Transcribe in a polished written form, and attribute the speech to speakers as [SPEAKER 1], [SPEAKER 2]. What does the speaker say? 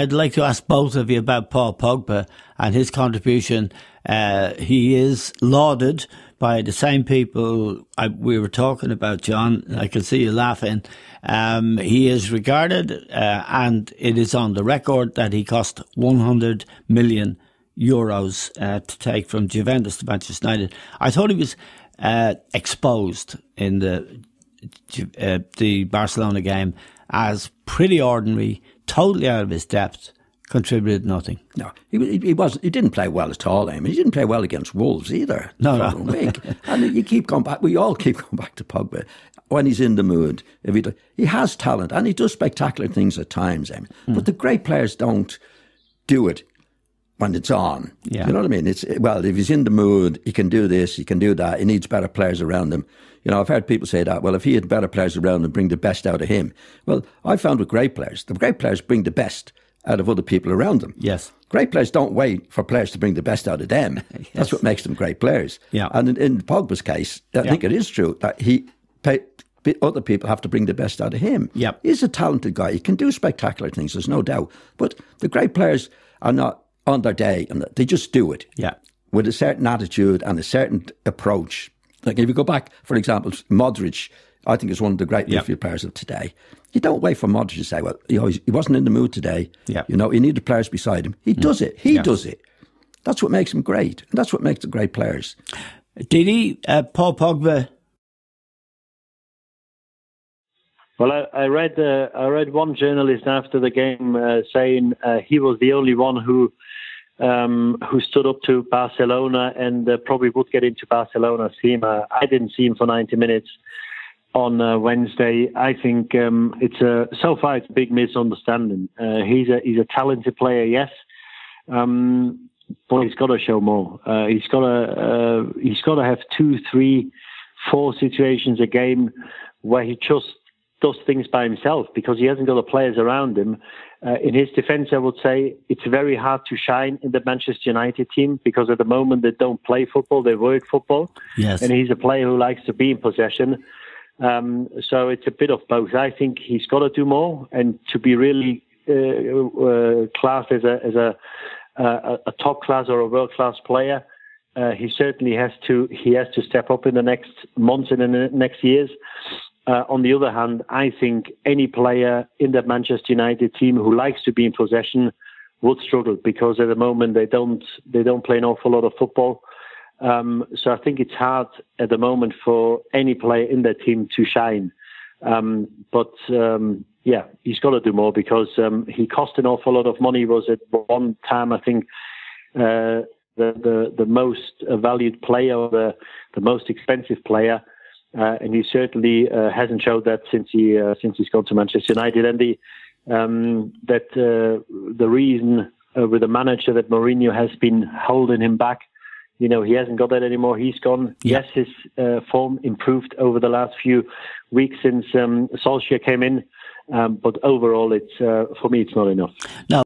[SPEAKER 1] I'd like to ask both of you about Paul Pogba and his contribution. He is lauded by the same people we were talking about, John. I can see you laughing. He is regarded, and it is on the record, that he cost 100 million euros to take from Juventus to Manchester United. I thought he was exposed in the Barcelona game as pretty ordinary, totally out of his depth, contributed nothing.
[SPEAKER 2] No, he wasn't. He didn't play well at all. I mean, he didn't play well against Wolves either.
[SPEAKER 1] No.
[SPEAKER 2] And you keep going back. We all keep going back to Pogba when he's in the mood. He has talent and he does spectacular things at times. I mean, but the great players don't do it when it's on.
[SPEAKER 1] Yeah.
[SPEAKER 2] You know what I mean? If he's in the mood, he can do this, he can do that. He needs better players around him. You know, I've heard people say that, well, if he had better players around him, bring the best out of him. Well, I found with great players, the great players bring the best out of other people around them.
[SPEAKER 1] Yes.
[SPEAKER 2] Great players don't wait for players to bring the best out of them. Yes. That's what makes them great players.
[SPEAKER 1] Yeah.
[SPEAKER 2] And in Pogba's case, I think it is true that other people have to bring the best out of him.
[SPEAKER 1] Yep.
[SPEAKER 2] He's a talented guy. He can do spectacular things, there's no doubt. But the great players are not on their day, and they just do it.
[SPEAKER 1] Yeah.
[SPEAKER 2] With a certain attitude and a certain approach. Like if you go back, for example, Modric, I think is one of the great midfield players of today. You don't wait for Modric to say, well, he wasn't in the mood today.
[SPEAKER 1] Yeah.
[SPEAKER 2] You know, he needed players beside him. He does it. He does it. That's what makes him great. And that's what makes the great players.
[SPEAKER 1] Did he, Paul Pogba?
[SPEAKER 3] Well, I read one journalist after the game saying he was the only one who stood up to Barcelona and probably would get into Barcelona's team. I didn't see him for 90 minutes on Wednesday. I think so far it's a big misunderstanding. He's a talented player, yes, but he's got to show more. He's got to have 2, 3, 4 situations a game where he just does things by himself, because he hasn't got the players around him. In his defence, I would say it's very hard to shine in the Manchester United team, because at the moment they don't play football, they work football.
[SPEAKER 1] Yes.
[SPEAKER 3] And he's a player who likes to be in possession. So it's a bit of both. I think he's got to do more, and to be really classed as a top class or a world class player, he certainly has to step up in the next months and in the next years. On the other hand, I think any player in the Manchester United team who likes to be in possession would struggle, because at the moment they don't play an awful lot of football. So I think it's hard at the moment for any player in that team to shine. But he's got to do more, because he cost an awful lot of money. He was at one time, I think, the most valued player, or the most expensive player. And he certainly hasn't showed that since he's gone to Manchester United. And the reason with the manager that Mourinho has been holding him back, you know, he hasn't got that anymore. He's gone.
[SPEAKER 1] Yeah.
[SPEAKER 3] Yes, his form improved over the last few weeks since Solskjaer came in, but overall, for me, it's not enough.
[SPEAKER 1] No.